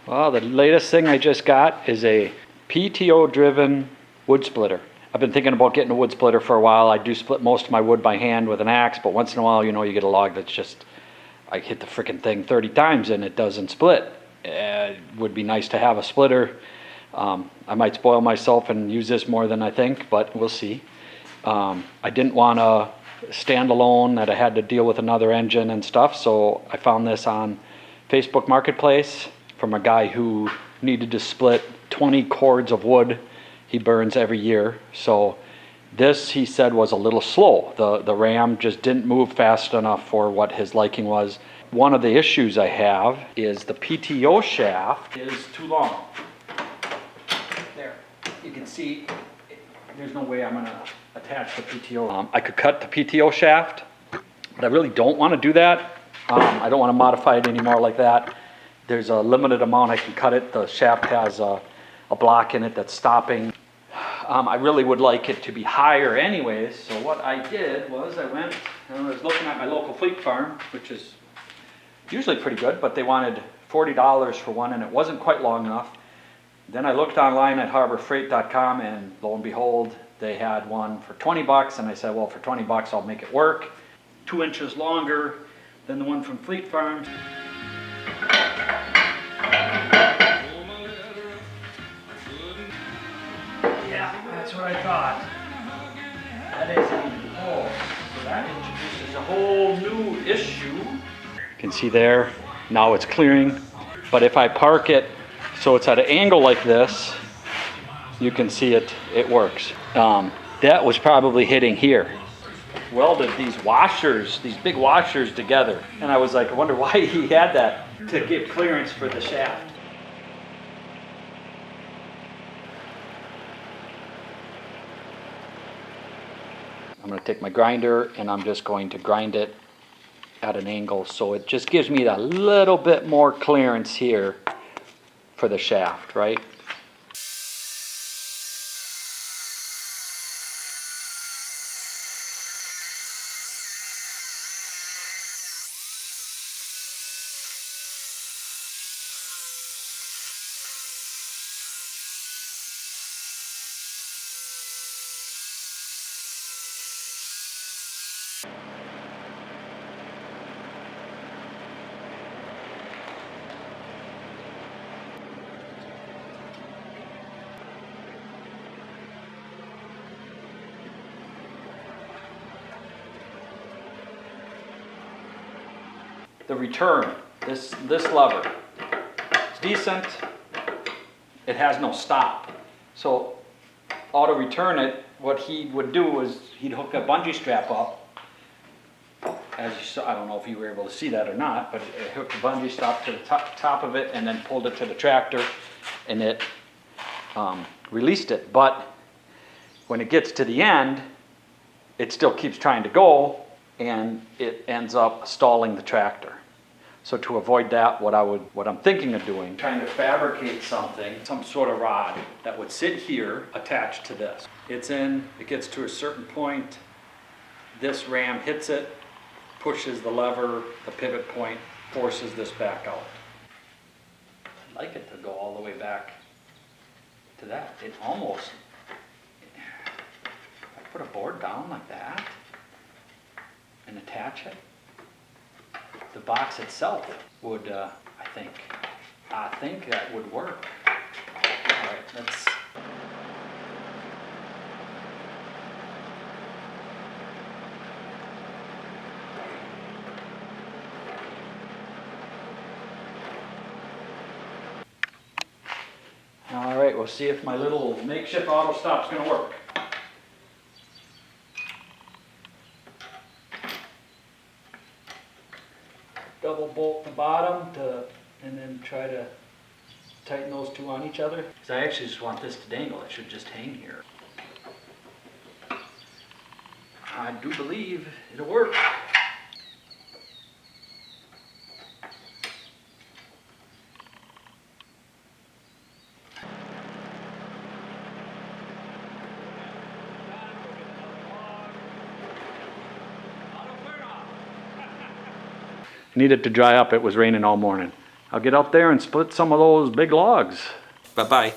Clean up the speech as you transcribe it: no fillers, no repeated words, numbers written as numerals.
Well, the latest thing I just got is a PTO driven wood splitter. I've been thinking about getting a wood splitter for a while. I do split most of my wood by hand with an axe, but once in a while, you get a log that's just, I hit the freaking thing 30 times and it doesn't split. It would be nice to have a splitter. I might spoil myself and use this more than I think, but we'll see. I didn't want to stand alone, that I had to deal with another engine and stuff, so I found this on Facebook Marketplace from a guy who needed to split 20 cords of wood he burns every year. So this, he said, was a little slow. The ram just didn't move fast enough for what his liking was. One of the issues I have is the PTO shaft is too long. There, you can see there's no way I'm going to attach the PTO. I could cut the PTO shaft, but I really don't want to do that. I don't want to modify it anymore like that. There's a limited amount I can cut it. The shaft has a block in it that's stopping. I really would like it to be higher anyways, so what I did was I went and I was looking at my local fleet farm, which is usually pretty good, but they wanted $40 for one and it wasn't quite long enough. Then I looked online at harborfreight.com and lo and behold, they had one for 20 bucks, and I said, well, for 20 bucks I'll make it work. 2 inches longer than the one from Fleet Farm. Yeah, that's what I thought. That is so that introduces a whole new issue. You can see there, now it's clearing. But if I park it so it's at an angle like this, you can see it works. That was probably hitting here. Welded these washers, these big washers together. And I was like, I wonder why he had that to give clearance for the shaft. I'm going to take my grinder and I'm just going to grind it at an angle so it just gives me a little bit more clearance here for the shaft, right? The return, this lever, it's decent. It has no stop. So auto return it, what he would do is he'd hook a bungee strap up. As you saw, I don't know if you were able to see that or not, but it hooked a bungee strap to the top of it and then pulled it to the tractor and it released it. But when it gets to the end, it still keeps trying to go and it ends up stalling the tractor. So to avoid that, what I'm thinking of doing, trying to fabricate something, some sort of rod that would sit here attached to this. It's in, it gets to a certain point, this ram hits it, pushes the lever, the pivot point, forces this back out. I'd like it to go all the way back to that. It almost, if I put a board down like that and attach it, the box itself would, I think that would work. All right, let's. All right, we'll see if my little makeshift auto stop's gonna work. Double bolt the bottom and then try to tighten those two on each other. Because I actually just want this to dangle. It should just hang here. I do believe it'll work. Needed to dry up. It was raining all morning. I'll get out there and split some of those big logs. Bye-bye.